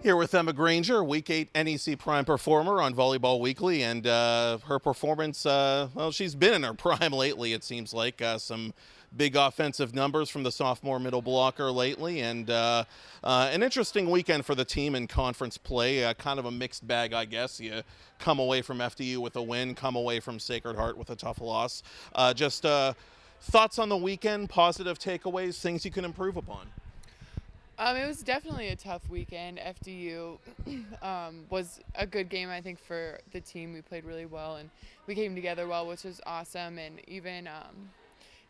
Here with Emma Granger, Week 8 NEC Prime Performer on Volleyball Weekly, and her performance, well, she's been in her prime lately, it seems like. Some big offensive numbers from the sophomore middle blocker lately, and an interesting weekend for the team in conference play. Kind of a mixed bag, I guess. You come away from FDU with a win, come away from Sacred Heart with a tough loss. Just thoughts on the weekend, positive takeaways, things you can improve upon. It was definitely a tough weekend. FDU was a good game, I think, for the team. We played really well, and we came together well, which was awesome. And even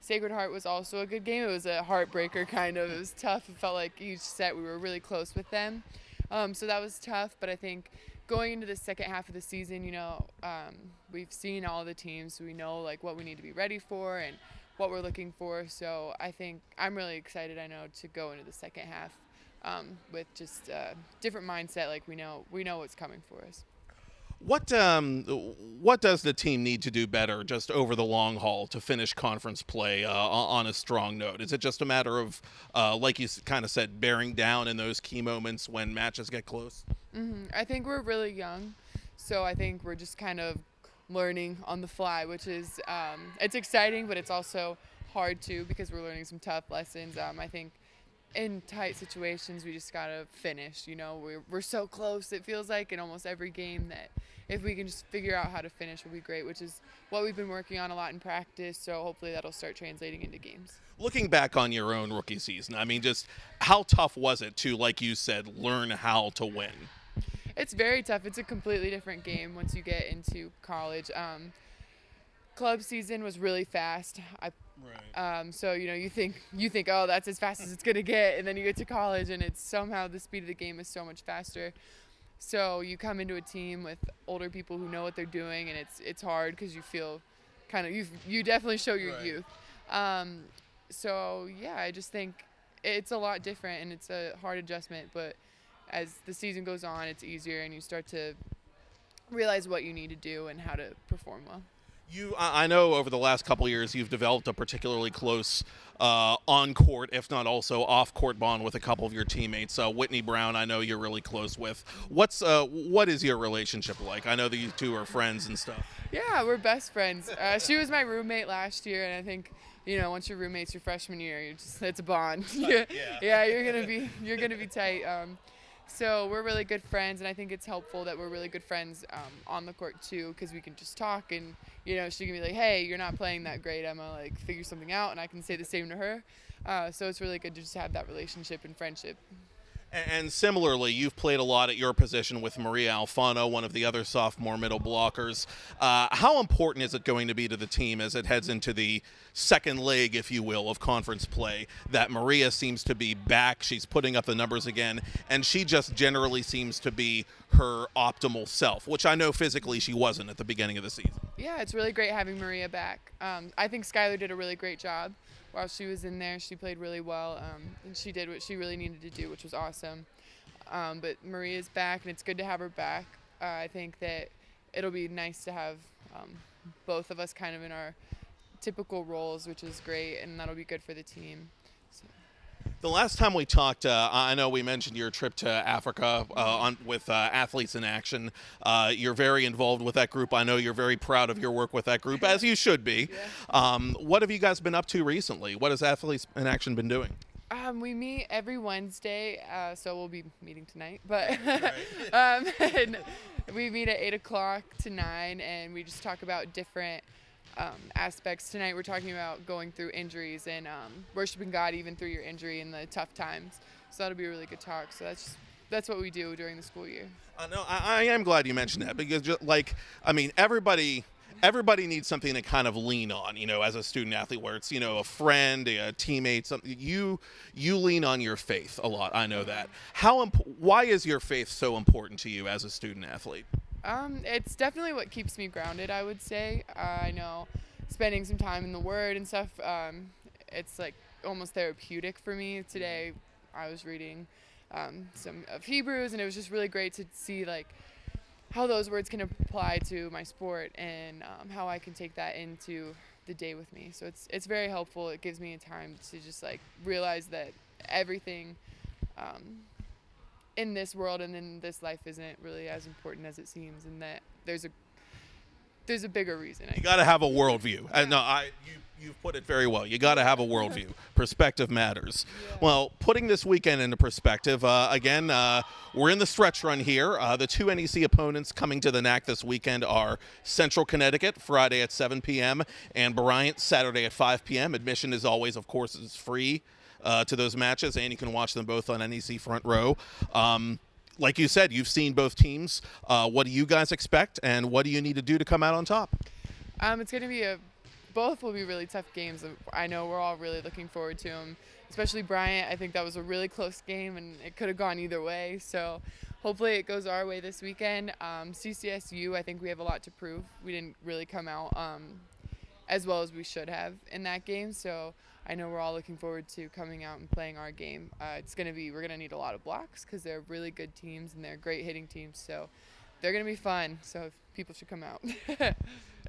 Sacred Heart was also a good game. It was a heartbreaker, kind of. It was tough. It felt like each set we were really close with them. So that was tough, but I think going into the second half of the season, we've seen all the teams. So we know, like, what we need to be ready for and what we're looking for. So I think I'm really excited, I know, to go into the second half with just a different mindset. Like we know what's coming for us. What does the team need to do better just over the long haul to finish conference play on a strong note? Is it just a matter of, like you kind of said, bearing down in those key moments when matches get close? I think we're really young, so I think we're just kind of learning on the fly, which is it's exciting, but it's also hard too because we're learning some tough lessons. I think in tight situations we just gotta finish. We're so close, it feels like, in almost every game, that if we can just figure out how to finish will be great, which is what we've been working on a lot in practice. So hopefully that'll start translating into games. Looking back on your own rookie season, I mean, just how tough was it to, like you said, learn how to win? It's very tough. It's a completely different game once you get into college. Club season was really fast. So you think, oh, that's as fast as it's gonna get, and then you get to college, and it's somehow the speed of the game is so much faster. So you come into a team with older people who know what they're doing, and it's hard because you feel kind of you definitely show your youth. So yeah, I just think it's a lot different, and it's a hard adjustment, but as the season goes on, it's easier, and you start to realize what you need to do and how to perform well. I know over the last couple of years you've developed a particularly close on-court, if not also off-court bond with a couple of your teammates. Whitney Brown, I know you're really close with. What is your relationship like? I know that you two are friends and stuff. Yeah, we're best friends. She was my roommate last year, and I think once your roommate's your freshman year, it's a bond. Yeah, you're gonna be tight. So we're really good friends, and I think it's helpful that we're really good friends on the court too, because we can just talk, and she can be like, hey, you're not playing that great, Emma, like figure something out, and I can say the same to her. So it's really good to just have that relationship and friendship. And similarly, you've played a lot at your position with Maria Alfano, one of the other sophomore middle blockers. How important is it going to be to the team as it heads into the second leg, if you will, of conference play, that Maria seems to be back, she's putting up the numbers again, and she just generally seems to be her optimal self, which I know physically she wasn't at the beginning of the season? Yeah, it's really great having Maria back. I think Skylar did a really great job. While she was in there, she played really well, and she did what she really needed to do, which was awesome. But Maria's back, and it's good to have her back. I think that it'll be nice to have both of us kind of in our typical roles, which is great, and that'll be good for the team. So. The last time we talked, I know we mentioned your trip to Africa with Athletes in Action. You're very involved with that group. I know you're very proud of your work with that group, as you should be. Yeah. What have you guys been up to recently? What has Athletes in Action been doing? We meet every Wednesday, so we'll be meeting tonight. But and we meet at 8 o'clock to 9, and we just talk about different aspects. Tonight we're talking about going through injuries and worshiping God even through your injury and the tough times. So that'll be a really good talk. So that's what we do during the school year. No, I am glad you mentioned that, because everybody needs something to kind of lean on, as a student athlete, where it's, a friend, a teammate, something. You lean on your faith a lot. I know that. Why is your faith so important to you as a student athlete? It's definitely what keeps me grounded, I would say. I know spending some time in the Word and stuff, it's like almost therapeutic for me. Today I was reading some of Hebrews, and it was just really great to see like how those words can apply to my sport, and how I can take that into the day with me. So it's very helpful. It gives me a time to just like realize that everything in this world and in this life isn't really as important as it seems, and that there's a bigger reason. You got to have a worldview. Yeah. No, you've put it very well. You got to have a worldview. Perspective matters. Yeah. Well, putting this weekend into perspective, again, we're in the stretch run here. The two NEC opponents coming to the NAC this weekend are Central Connecticut, Friday at 7 p.m., and Bryant, Saturday at 5 p.m. Admission, as always, of course, is free to those matches, and you can watch them both on NEC Front Row. Like you said, you've seen both teams. What do you guys expect, and what do you need to do to come out on top? It's going to be both will be really tough games. I know we're all really looking forward to them, especially Bryant. I think that was a really close game, and it could have gone either way. So hopefully it goes our way this weekend. CCSU, I think we have a lot to prove. We didn't really come out as well as we should have in that game. So I know we're all looking forward to coming out and playing our game. We're going to need a lot of blocks because they're really good teams and they're great hitting teams. So they're going to be fun. So people should come out.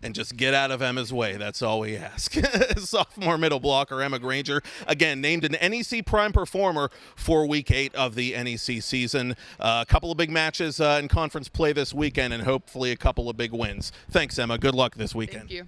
And just get out of Emma's way. That's all we ask. Sophomore middle blocker Emma Granger, again, named an NEC Prime Performer for Week 8 of the NEC season. A couple of big matches in conference play this weekend and hopefully a couple of big wins. Thanks, Emma. Good luck this weekend. Thank you.